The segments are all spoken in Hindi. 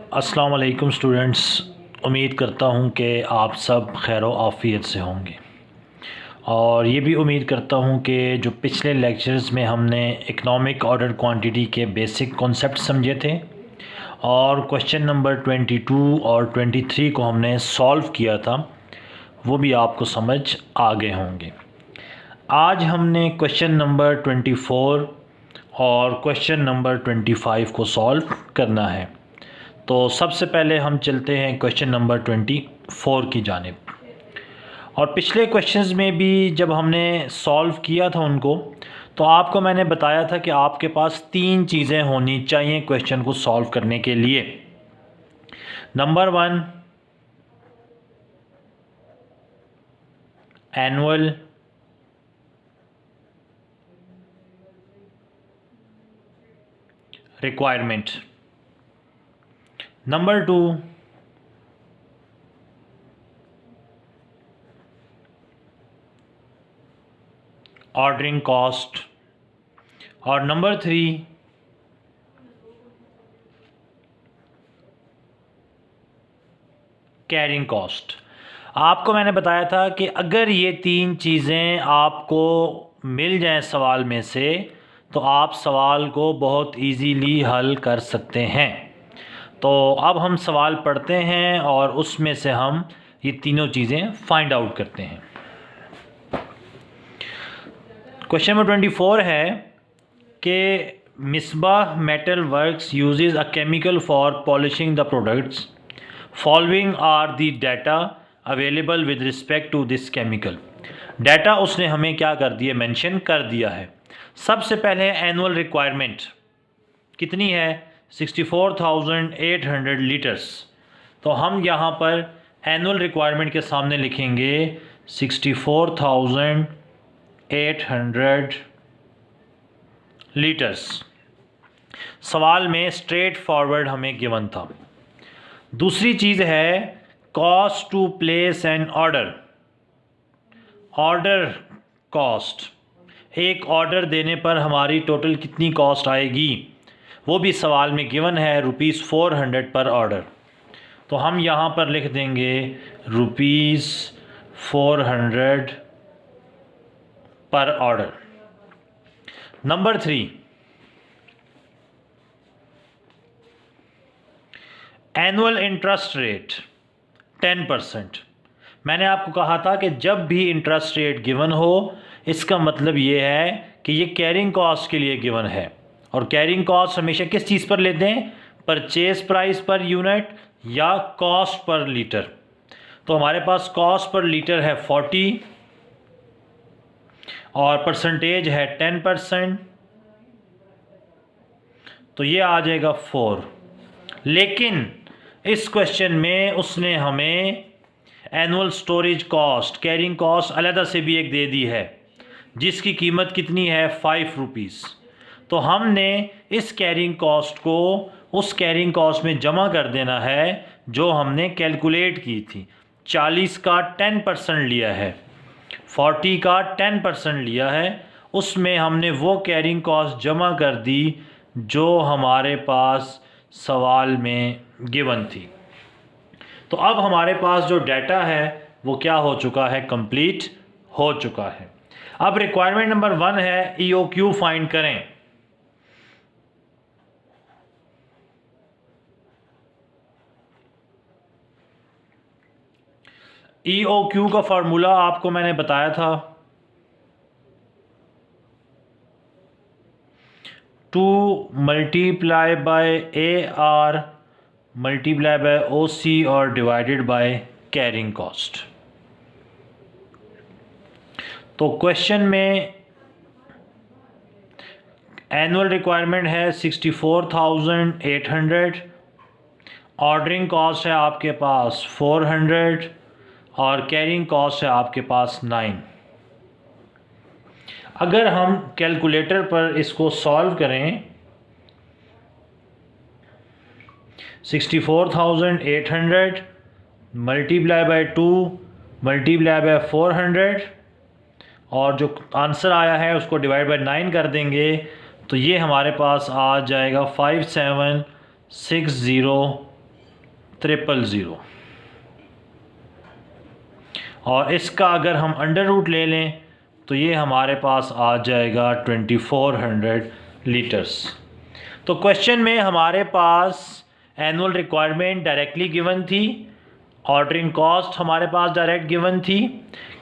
अस्सलाम वालेकुम स्टूडेंट्स। उम्मीद करता हूँ कि आप सब खैर आफ़ियत से होंगे और ये भी उम्मीद करता हूँ कि जो पिछले लेक्चर्स में हमने इकनॉमिक ऑर्डर क्वांटिटी के बेसिक कॉन्सेप्ट समझे थे और क्वेश्चन नंबर 22 और 23 को हमने सॉल्व किया था, वो भी आपको समझ आ गए होंगे। आज हमने क्वेश्चन नंबर 24 और क्वेश्चन नंबर 25 को सॉल्व करना है। तो सबसे पहले हम चलते हैं क्वेश्चन नंबर 24 की जानिब। और पिछले क्वेश्चंस में भी जब हमने सॉल्व किया था उनको, तो आपको मैंने बताया था कि आपके पास 3 चीज़ें होनी चाहिए क्वेश्चन को सॉल्व करने के लिए। Number 1, annual requirement. Number 2, ordering cost. और नंबर 3, कैरिंग कॉस्ट। आपको मैंने बताया था कि अगर ये 3 चीज़ें आपको मिल जाएं सवाल में से, तो आप सवाल को बहुत इजीली हल कर सकते हैं। तो अब हम सवाल पढ़ते हैं और उसमें से हम ये तीनों चीज़ें फाइंड आउट करते हैं। क्वेश्चन नंबर 24 है कि Misbah metal works uses a chemical for polishing the products. Following are the data available with respect to this chemical. Data उसने हमें क्या कर दिया, मेंशन कर दिया है। सबसे पहले एनुअल रिक्वायरमेंट कितनी है, 64,800 लीटर्स। तो हम यहाँ पर एनुअल रिक्वायरमेंट के सामने लिखेंगे 64,800 लीटर्स। सवाल में स्ट्रेट फॉरवर्ड हमें गिवन था। दूसरी चीज़ है cost to place an order. Order cost, एक ऑर्डर देने पर हमारी टोटल कितनी कॉस्ट आएगी, वो भी सवाल में गिवन है, ₹400 पर ऑर्डर। तो हम यहाँ पर लिख देंगे ₹400 पर order. Number 3, annual interest rate 10%। मैंने आपको कहा था कि जब भी इंटरेस्ट रेट गिवन हो, इसका मतलब ये है कि ये कैरिंग कॉस्ट के लिए गिवन है। और कैरिंग कॉस्ट हमेशा किस चीज़ पर लेते हैं, परचेज प्राइस पर यूनिट या कॉस्ट पर लीटर। तो हमारे पास कॉस्ट पर लीटर है 40 और परसेंटेज है 10%, तो ये आ जाएगा 4। लेकिन इस क्वेश्चन में उसने हमें annual storage cost, carrying cost अलग से भी एक दे दी है, जिसकी कीमत कितनी है, ₹5। तो हमने इस कैरिंग कॉस्ट को उस कैरिंग कॉस्ट में जमा कर देना है जो हमने कैलकुलेट की थी। 40 का 10% लिया है, 40 का 10% लिया है, उसमें हमने वो कैरिंग कॉस्ट जमा कर दी जो हमारे पास सवाल में गिवन थी। तो अब हमारे पास जो डाटा है वो क्या हो चुका है, कंप्लीट हो चुका है। अब रिक्वायरमेंट नंबर 1 है EOQ फाइंड करें। EOQ का फार्मूला आपको मैंने बताया था, 2 multiply by AR multiply by OC और डिवाइडेड बाय कैरिंग कॉस्ट। तो क्वेश्चन में एनुअल रिक्वायरमेंट है 64,800, ऑर्डरिंग कॉस्ट है आपके पास 400 और कैरिंग कॉस्ट है आपके पास 9। अगर हम कैलकुलेटर पर इसको सॉल्व करें, 64,800 मल्टीप्लाई बाय 2 मल्टीप्लाई बाय 400 और जो आंसर आया है उसको डिवाइड बाय 9 कर देंगे, तो ये हमारे पास आ जाएगा 5760 000 और इसका अगर हम अंडर रूट ले लें तो ये हमारे पास आ जाएगा 2400 लीटर्स। तो क्वेश्चन में हमारे पास एनुअल रिक्वायरमेंट डायरेक्टली गिवन थी, ऑर्डरिंग कॉस्ट हमारे पास डायरेक्ट गिवन थी,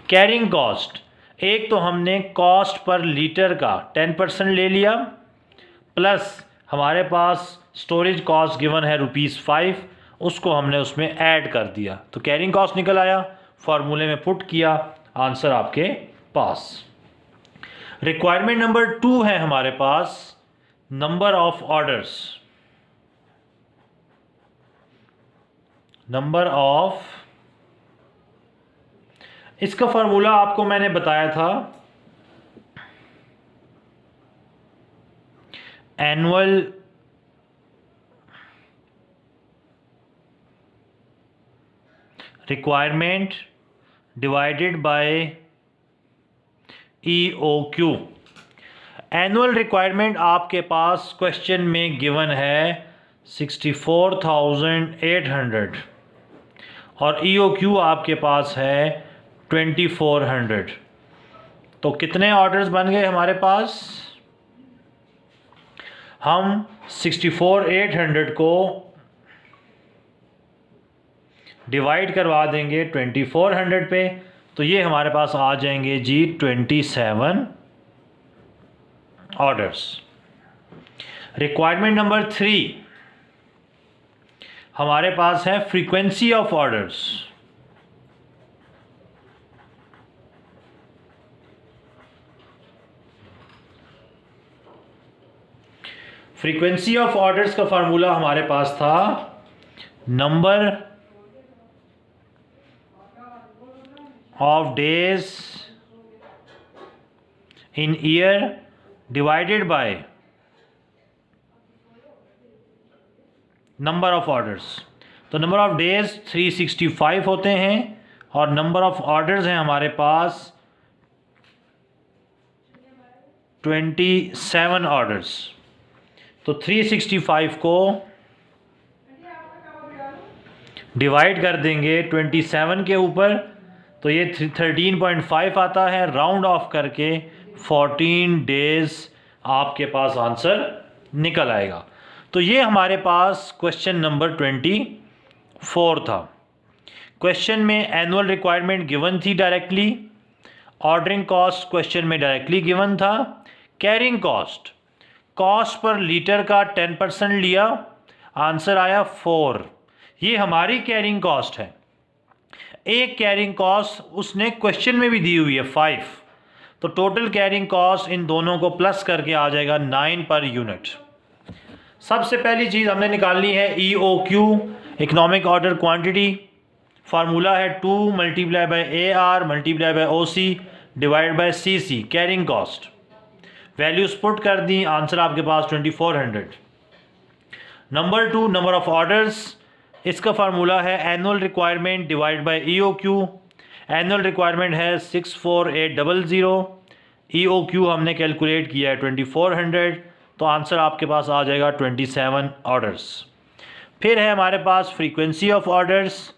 कैरिंग कॉस्ट एक तो हमने कॉस्ट पर लीटर का 10% ले लिया, प्लस हमारे पास स्टोरेज कॉस्ट गिवन है ₹5, उसको हमने उसमें ऐड कर दिया तो कैरिंग कॉस्ट निकल आया, फार्मूले में पुट किया, आंसर आपके पास। रिक्वायरमेंट नंबर 2 है हमारे पास number of orders. Number of, इसका फार्मूला आपको मैंने बताया था, annual requirement divided by EOQ। Annual requirement आपके पास क्वेश्चन में गिवन है 64,800 और EOQ आपके पास है 2400। तो कितने ऑर्डर्स बन गए हमारे पास? हम 64,800 को डिवाइड करवा देंगे 2400 पे, तो ये हमारे पास आ जाएंगे जी 27 ऑर्डर्स। रिक्वायरमेंट नंबर 3 हमारे पास है frequency of orders. Frequency of orders का फार्मूला हमारे पास था number of days in year divided by number of orders. तो नंबर ऑफ डेज 365 होते हैं और नंबर ऑफ ऑर्डर्स हैं हमारे पास 27 ऑर्डर्स। तो 365 को डिवाइड कर देंगे 27 के ऊपर, तो ये 13.5 आता है, राउंड ऑफ करके 14 डेज आपके पास आंसर निकल आएगा। तो ये हमारे पास क्वेश्चन नंबर 24 था। क्वेश्चन में एनुअल रिक्वायरमेंट गिवन थी डायरेक्टली, ऑर्डरिंग कॉस्ट क्वेश्चन में डायरेक्टली गिवन था, carrying cost cost per litre का 10% लिया, आंसर आया 4। ये हमारी कैरिंग कॉस्ट है। एक कैरिंग कॉस्ट उसने क्वेश्चन में भी दी हुई है 5, तो टोटल कैरिंग कॉस्ट इन दोनों को प्लस करके आ जाएगा 9 पर यूनिट। सबसे पहली चीज़ हमने निकालनी है EOQ, economic order quantity. Formula है 2 multiply by AR multiply by OC divide by CC, carrying cost. Values put कर दी, आंसर आपके पास 2400। नंबर 2 नंबर ऑफ ऑर्डर्स, इसका फार्मूला है annual requirement divide by EOQ। Annual requirement है 64800, EOQ हमने कैलकुलेट किया है 2400, तो आंसर आपके पास आ जाएगा 27 ऑर्डर्स। फिर है हमारे पास फ्रीक्वेंसी ऑफ ऑर्डर्स,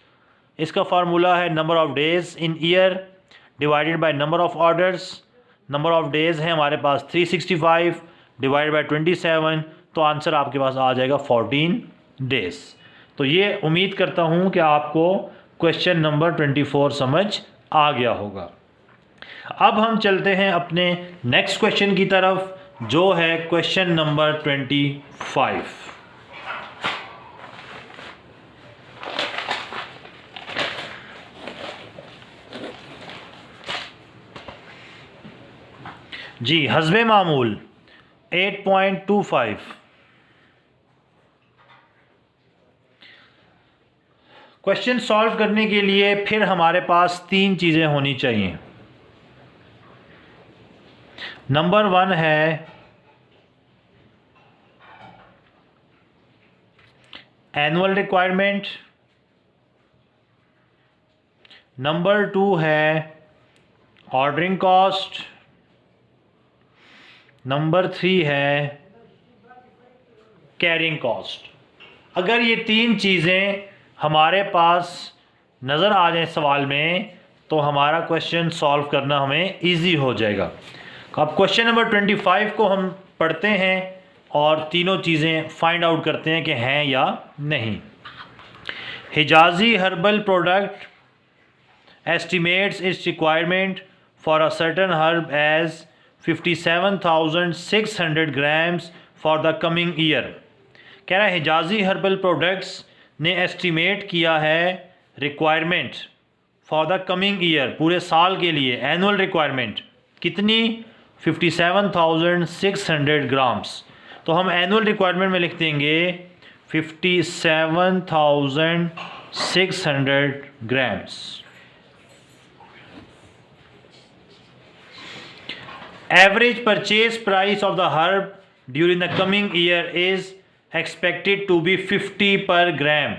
इसका फार्मूला है number of days in year divided by number of orders. Number of days है हमारे पास 365 डिवाइड बाय 27, तो आंसर आपके पास आ जाएगा 14 डेज। तो ये उम्मीद करता हूँ कि आपको क्वेश्चन नंबर 24 समझ आ गया होगा। अब हम चलते हैं अपने नेक्स्ट क्वेश्चन की तरफ, जो है क्वेश्चन नंबर 25। जी हस्बे मामूल 8.25। क्वेश्चन सॉल्व करने के लिए फिर हमारे पास 3 चीज़ें होनी चाहिए। नंबर 1 है एनुअल रिक्वायरमेंट, नंबर 2 है ऑर्डरिंग कॉस्ट, नंबर 3 है कैरिंग कॉस्ट। अगर ये 3 चीज़ें हमारे पास नज़र आ जाए सवाल में तो हमारा क्वेश्चन सॉल्व करना हमें इजी हो जाएगा। अब क्वेश्चन नंबर 25 को हम पढ़ते हैं और तीनों चीज़ें फाइंड आउट करते हैं कि हैं या नहीं। Hijazi herbal product estimates its requirement for a certain herb as 57,600 grams for the coming year। कह रहा है हिजाजी हर्बल प्रोडक्ट्स ने एस्टिमेट किया है requirement for the coming year, पूरे साल के लिए एनुअल रिक्वायरमेंट कितनी, 57,600 ग्राम्स। तो हम एनुअल रिक्वायरमेंट में लिख देंगे 57,600 grams. Average purchase price of the herb during the coming year is expected to be 50 per gram।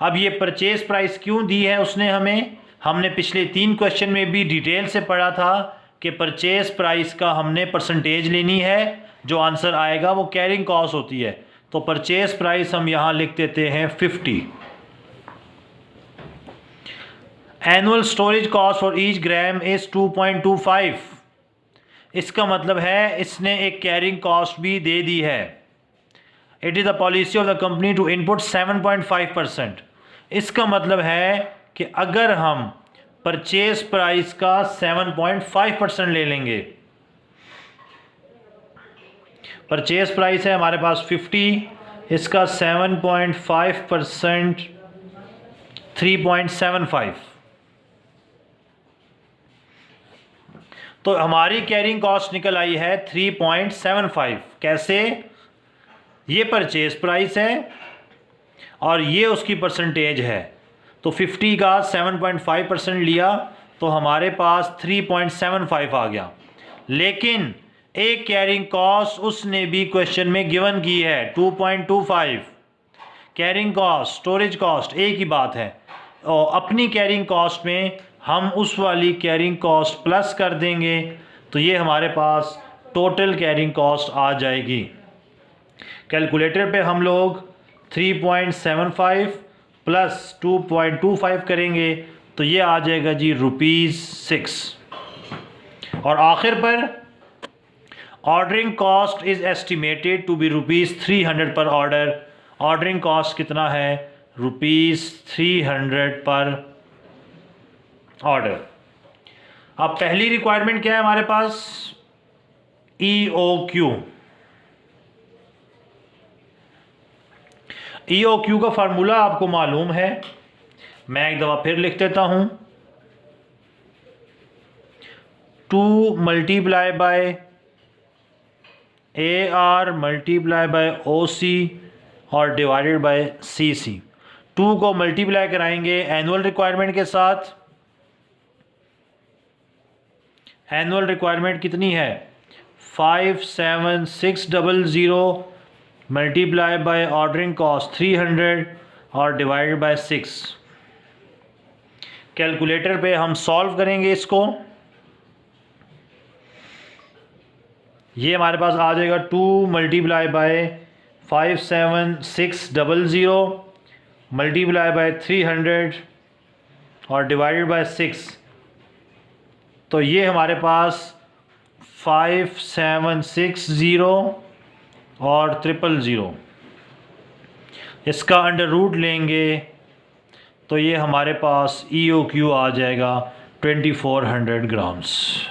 अब ये परचेज प्राइस क्यों दी है उसने हमें, हमने पिछले 3 क्वेश्चन में भी डिटेल से पढ़ा था कि परचेज प्राइस का हमने परसेंटेज लेनी है, जो आंसर आएगा वो कैरिंग कॉस्ट होती है। तो परचेज प्राइस हम यहाँ लिख देते हैं 50। Annual storage cost for each gram is 2.25। इसका मतलब है इसने एक कैरिंग कॉस्ट भी दे दी है। It is the policy of the company to input 7.5%। इसका मतलब है कि अगर हम परचेज प्राइस का 7.5% ले लेंगे, परचेज प्राइस है हमारे पास 50, इसका 7.5% 3.75, तो हमारी कैरिंग कॉस्ट निकल आई है 3.75। कैसे, ये परचेज प्राइस है और ये उसकी परसेंटेज है, तो 50 का 7.5% लिया तो हमारे पास 3.75 आ गया। लेकिन एक कैरिंग कॉस्ट उसने भी क्वेश्चन में गिवन की है 2.25। कैरिंग कॉस्ट स्टोरेज कॉस्ट एक ही बात है, और अपनी कैरिंग कॉस्ट में हम उस वाली कैरिंग कॉस्ट प्लस कर देंगे तो ये हमारे पास टोटल कैरिंग कॉस्ट आ जाएगी। कैलकुलेटर पे हम लोग 3.75 प्लस 2.25 करेंगे तो ये आ जाएगा जी ₹6। और आखिर पर ordering cost is estimated to be ₹300 per order. Ordering cost कितना है, ₹300 पर ऑर्डर। अब पहली रिक्वायरमेंट क्या है हमारे पास, EOQ। EOQ का फार्मूला आपको मालूम है, मैं एक दफ़ा फिर लिख देता हूं, 2 multiply by AR multiply by OC और डिवाइडेड बाय CC। 2 को मल्टीप्लाई कराएंगे एनुअल रिक्वायरमेंट के साथ। एनुअल रिक्वायरमेंट कितनी है, 57600 मल्टीप्लाई बाय ऑर्डरिंग कॉस्ट 300 और डिवाइडेड बाय 6। कैलकुलेटर पे हम सॉल्व करेंगे इसको, ये हमारे पास आ जाएगा 2 मल्टीप्लाई बाय 57600 मल्टीप्लाई बाय 300 और डिवाइडेड बाय 6, तो ये हमारे पास 5760 और 000, इसका अंडर रूट लेंगे तो ये हमारे पास EOQ आ जाएगा 2400 ग्राम्स।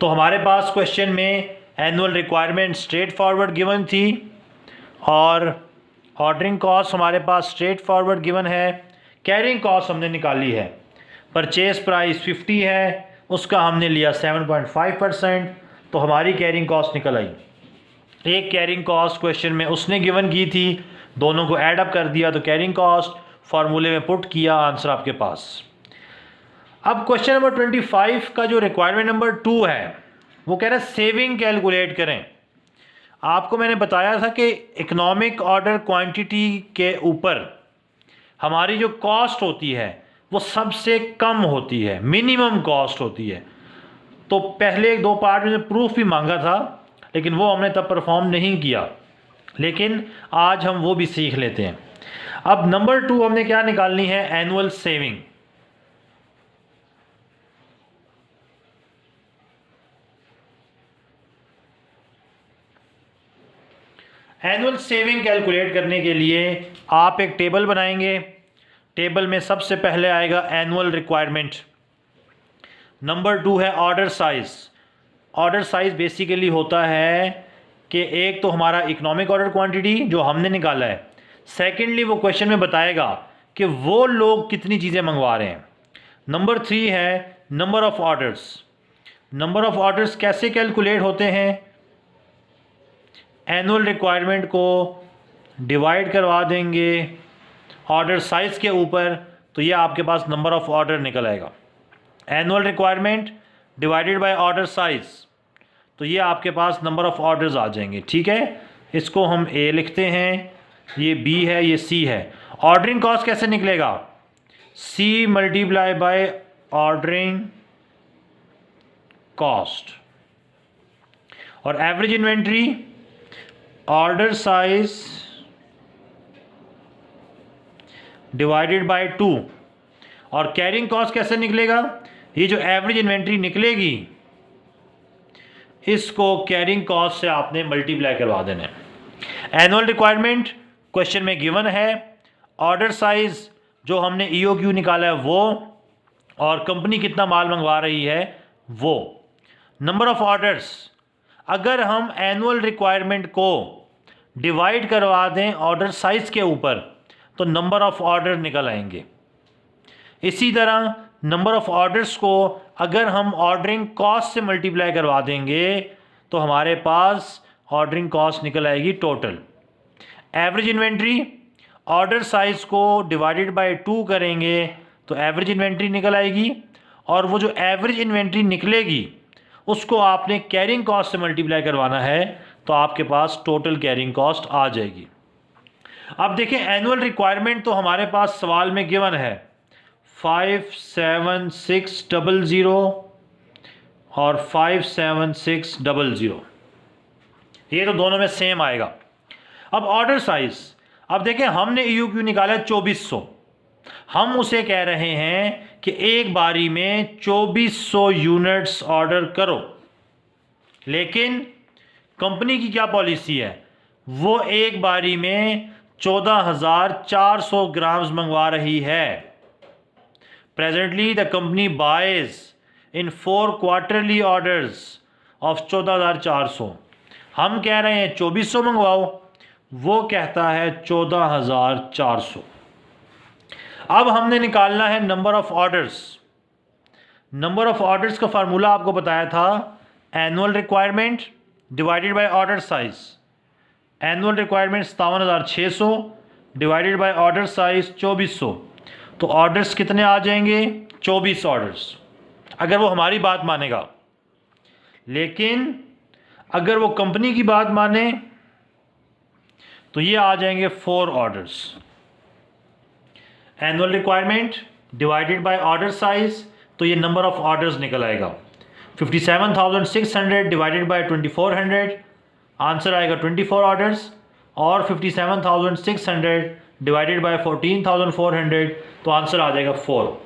तो हमारे पास क्वेश्चन में annual requirement straight forward given थी और ऑर्डरिंग कॉस्ट हमारे पास स्ट्रेट फॉरवर्ड गिवन है। कैरिंग कॉस्ट हमने निकाली है, परचेज प्राइस 50 है, उसका हमने लिया 7.5%, तो हमारी कैरिंग कॉस्ट निकल आई। एक कैरिंग कॉस्ट क्वेश्चन में उसने गिवन की थी, दोनों को ऐड अप कर दिया तो कैरिंग कॉस्ट फार्मूले में पुट किया, आंसर आपके पास। अब क्वेश्चन नंबर 25 का जो रिक्वायरमेंट नंबर 2 है वो कह रहा है सेविंग कैलकुलेट करें। आपको मैंने बताया था कि इकोनॉमिक ऑर्डर क्वांटिटी के ऊपर हमारी जो कॉस्ट होती है वो सबसे कम होती है, मिनिमम कॉस्ट होती है। तो पहले 2 पार्ट में प्रूफ भी मांगा था लेकिन वो हमने तब परफॉर्म नहीं किया, लेकिन आज हम वो भी सीख लेते हैं। अब नंबर 2 हमने क्या निकालनी है, annual saving. Annual saving calculate करने के लिए आप एक टेबल बनाएंगे। टेबल में सबसे पहले आएगा एनुअल रिक्वायरमेंट। नंबर 2 है order size. Order size basically होता है कि एक तो हमारा इकोनॉमिक ऑर्डर क्वांटिटी जो हमने निकाला है, सेकेंडली वो क्वेश्चन में बताएगा कि वो लोग कितनी चीज़ें मंगवा रहे हैं। नंबर 3 है number of orders. Number of orders कैसे कैलकुलेट होते हैं, एनुअल रिक्वायरमेंट को डिवाइड करवा देंगे ऑर्डर साइज़ के ऊपर, तो ये आपके पास नंबर ऑफ़ ऑर्डर निकल आएगा। Annual requirement divided by order size, तो ये आपके पास नंबर ऑफ़ ऑर्डर्स आ जाएंगे। ठीक है, इसको हम ए लिखते हैं, ये बी है, ये सी है। ऑर्डरिंग कॉस्ट कैसे निकलेगा, C multiply by ordering cost. और average inventory order size divided by 2। और कैरिंग कॉस्ट कैसे निकलेगा, ये जो एवरेज इन्वेंट्री निकलेगी इसको कैरिंग कॉस्ट से आपने मल्टीप्लाई करवा देना है। एनुअल रिक्वायरमेंट क्वेश्चन में गिवन है, ऑर्डर साइज जो हमने EOQ निकाला है वो, और कंपनी कितना माल मंगवा रही है वो। नंबर ऑफ ऑर्डर्स, अगर हम एनुअल रिक्वायरमेंट को डिवाइड करवा दें ऑर्डर साइज के ऊपर तो नंबर ऑफ ऑर्डर निकल आएंगे। इसी तरह नंबर ऑफ ऑर्डर्स को अगर हम ऑर्डरिंग कॉस्ट से मल्टीप्लाई करवा देंगे तो हमारे पास ऑर्डरिंग कॉस्ट निकल आएगी total. Average inventory order size को डिवाइडेड बाय 2 करेंगे तो एवरेज इन्वेंट्री निकल आएगी, और वो जो एवरेज इन्वेंट्री निकलेगी उसको आपने कैरिंग कॉस्ट से मल्टीप्लाई करवाना है तो आपके पास टोटल कैरिंग कॉस्ट आ जाएगी। अब देखें एनुअल रिक्वायरमेंट तो हमारे पास सवाल में गिवन है 57600 और 57600, ये तो दोनों में सेम आएगा। अब ऑर्डर साइज, अब देखें हमने EOQ निकाला है 2400, हम उसे कह रहे हैं कि एक बारी में 2400 यूनिट्स ऑर्डर करो, लेकिन कंपनी की क्या पॉलिसी है, वो एक बारी में 14,400 ग्राम्स मंगवा रही है। Presently the company buys in 4 quarterly orders of 14,400। हम कह रहे हैं 2400 मंगवाओ, वो कहता है 14,400। अब हमने निकालना है number of orders. Number of orders का फार्मूला आपको बताया था, annual requirement divided by order size. Annual requirement 57,600 divided by order size 2400, तो ऑर्डर्स कितने आ जाएंगे, 24 ऑर्डर्स, अगर वो हमारी बात मानेगा। लेकिन अगर वो कंपनी की बात माने तो ये आ जाएंगे 4 orders. Annual requirement divided by order size, तो ये नंबर ऑफ ऑर्डर्स निकल आएगा 57,600 डिवाइडेड बाय 2400, आंसर आएगा 24 ऑर्डर्स, और 57,600 डिवाइडेड बाय 14,400, तो आंसर आ जाएगा 4।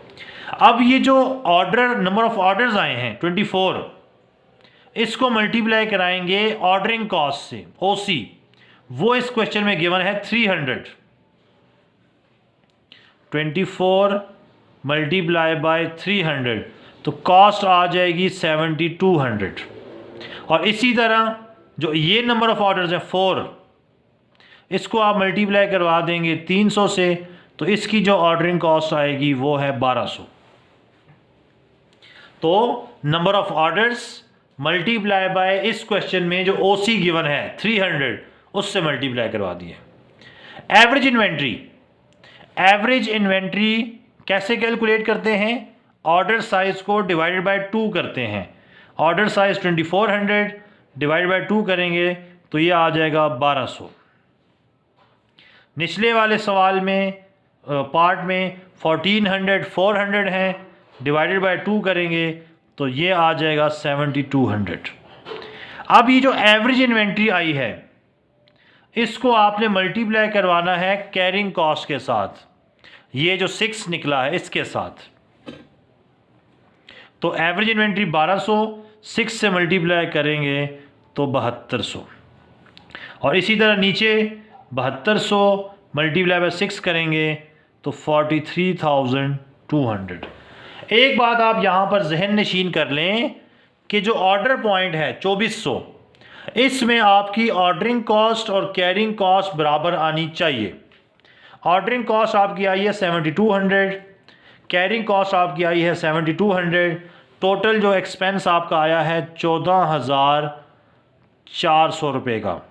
अब ये जो ऑर्डर नंबर ऑफ ऑर्डर्स आए हैं 24, इसको मल्टीप्लाई कराएंगे ऑर्डरिंग कॉस्ट से, OC, वो इस क्वेश्चन में गिवन है 300। 24 मल्टीप्लाई बाय 300, तो कॉस्ट आ जाएगी 7200। और इसी तरह जो ये नंबर ऑफ ऑर्डर्स हैं 4, इसको आप मल्टीप्लाई करवा देंगे 300 से, तो इसकी जो ऑर्डरिंग कॉस्ट आएगी वो है 1200। तो number of orders multiply by इस क्वेश्चन में जो OC गिवन है 300, उससे मल्टीप्लाई करवा दिए। एवरेज इन्वेंट्री, एवरेज इन्वेंट्री कैसे कैलकुलेट करते हैं, ऑर्डर साइज को डिवाइडेड बाय 2 करते हैं। ऑर्डर साइज 2400 डिवाइडेड बाय 2 करेंगे तो ये आ जाएगा 1200। निचले वाले सवाल में पार्ट में 1400 400 हैं, डिवाइडेड बाय 2 करेंगे तो ये आ जाएगा 7200। अब ये जो एवरेज इन्वेंट्री आई है, इसको आपने मल्टीप्लाई करवाना है कैरिंग कॉस्ट के साथ, ये जो 6 निकला है इसके साथ। तो एवरेज इन्वेंट्री 1200, 6 से मल्टीप्लाई करेंगे तो 7200, और इसी तरह नीचे 7200 मल्टीप्लाई बाय 6 करेंगे तो 43,200। एक बात आप यहाँ पर जहन नशीन कर लें कि जो ऑर्डर पॉइंट है 2400, इसमें आपकी ऑर्डरिंग कॉस्ट और कैरिंग कॉस्ट बराबर आनी चाहिए। ऑर्डरिंग कॉस्ट आपकी आई है 7200, कैरिंग कॉस्ट आपकी आई है 7200, टोटल जो एक्सपेंस आपका आया है 14,400 रुपये का।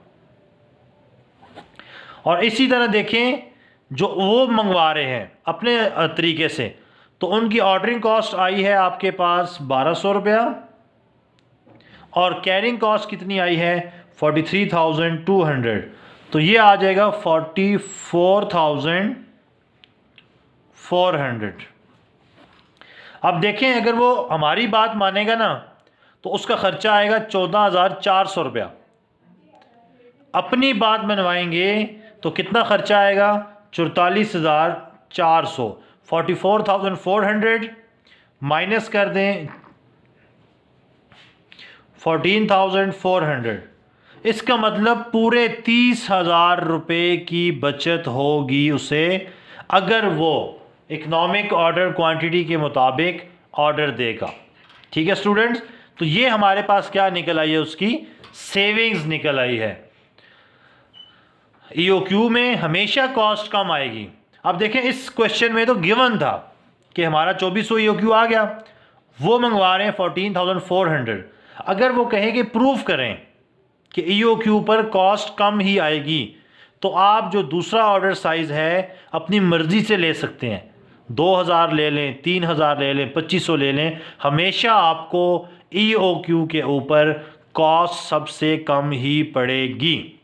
और इसी तरह देखें जो वो मंगवा रहे हैं अपने तरीके से, तो उनकी ऑर्डरिंग कॉस्ट आई है आपके पास 1200 रुपया, और कैरिंग कॉस्ट कितनी आई है 43,200, तो ये आ जाएगा 44,400। अब देखें अगर वो हमारी बात मानेगा ना तो उसका खर्चा आएगा 14,400 रुपया। अपनी बात मनवाएंगे तो कितना खर्चा आएगा 44,400। 44,400 माइनस कर दें 14,400, इसका मतलब पूरे 30,000 रुपये की बचत होगी उसे, अगर वो इकोनॉमिक ऑर्डर क्वांटिटी के मुताबिक ऑर्डर देगा। ठीक है स्टूडेंट्स, तो ये हमारे पास क्या निकल आई है, उसकी सेविंग्स निकल आई है। ईओक्यू में हमेशा कॉस्ट कम आएगी। अब देखें इस क्वेश्चन में तो गिवन था कि हमारा 2400 ईओक्यू आ गया, वो मंगवा रहे हैं 14,400। अगर वो कहें कि प्रूफ करें कि ईओक्यू पर कॉस्ट कम ही आएगी, तो आप जो दूसरा ऑर्डर साइज़ है अपनी मर्ज़ी से ले सकते हैं, 2,000 ले लें, 3,000 ले लें, 2,500 ले लें, हमेशा आपको ईओक्यू के ऊपर कॉस्ट सबसे कम ही पड़ेगी।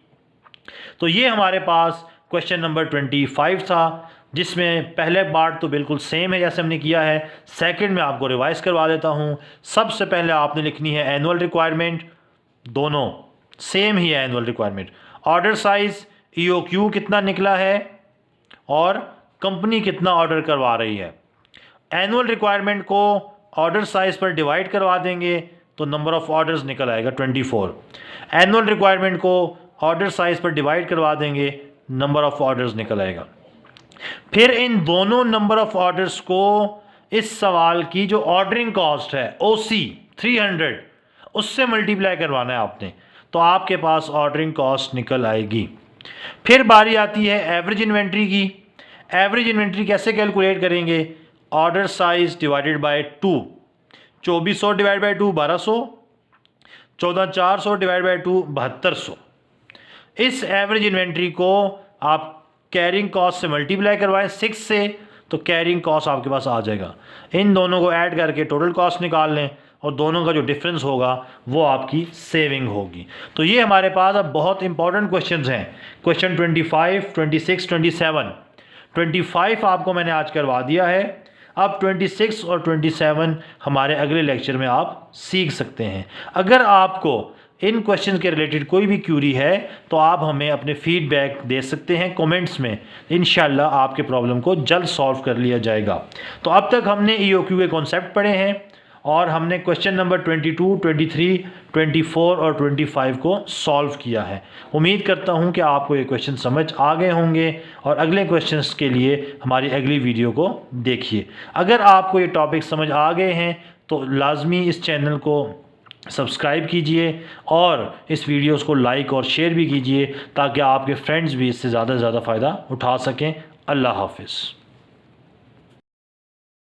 तो ये हमारे पास क्वेश्चन नंबर 25 था, जिसमें पहले पार्ट तो बिल्कुल सेम है जैसे हमने किया है। सेकंड में आपको रिवाइज करवा देता हूँ। सबसे पहले आपने लिखनी है एनुअल रिक्वायरमेंट, दोनों सेम ही है annual requirement. Order size EOQ कितना निकला है और कंपनी कितना ऑर्डर करवा रही है। एनुअल रिक्वायरमेंट को ऑर्डर साइज पर डिवाइड करवा देंगे तो नंबर ऑफ ऑर्डर्स निकल आएगा 24। एनुअल रिक्वायरमेंट को ऑर्डर साइज पर डिवाइड करवा देंगे, नंबर ऑफ ऑर्डर्स निकल आएगा। फिर इन दोनों नंबर ऑफ ऑर्डर्स को इस सवाल की जो ऑर्डरिंग कॉस्ट है ओसी 300, उससे मल्टीप्लाई करवाना है आपने, तो आपके पास ऑर्डरिंग कॉस्ट निकल आएगी। फिर बारी आती है एवरेज इन्वेंट्री की। एवरेज इन्वेंट्री कैसे कैलकुलेट करेंगे, order size divided by 2, 2400 divide by 2 1200, 14,400 divide by 2 7200। इस एवरेज इन्वेंट्री को आप कैरिंग कॉस्ट से मल्टीप्लाई करवाएं 6 से, तो कैरिंग कॉस्ट आपके पास आ जाएगा। इन दोनों को ऐड करके टोटल कॉस्ट निकाल लें और दोनों का जो डिफरेंस होगा वो आपकी सेविंग होगी। तो ये हमारे पास अब बहुत इंपॉर्टेंट क्वेश्चंस हैं, क्वेश्चन 25, 26, 27। 25 आपको मैंने आज करवा दिया है। अब 26 और 27 हमारे अगले लेक्चर में आप सीख सकते हैं। अगर आपको इन क्वेश्चन के रिलेटेड कोई भी क्यूरी है तो आप हमें अपने फीडबैक दे सकते हैं कमेंट्स में। इंशाल्लाह आपके प्रॉब्लम को जल्द सॉल्व कर लिया जाएगा। तो अब तक हमने ईओक्यू के कॉन्सेप्ट पढ़े हैं और हमने क्वेश्चन नंबर 22, 23, 24 और 25 को सॉल्व किया है। उम्मीद करता हूं कि आपको ये क्वेश्चन समझ आ गए होंगे और अगले क्वेश्चंस के लिए हमारी अगली वीडियो को देखिए। अगर आपको ये टॉपिक समझ आ गए हैं तो लाजमी इस चैनल को सब्सक्राइब कीजिए और इस वीडियोस को लाइक और शेयर भी कीजिए ताकि आपके फ्रेंड्स भी इससे ज़्यादा से ज़्यादा फ़ायदा उठा सकें। अल्लाह हाफ़िज़।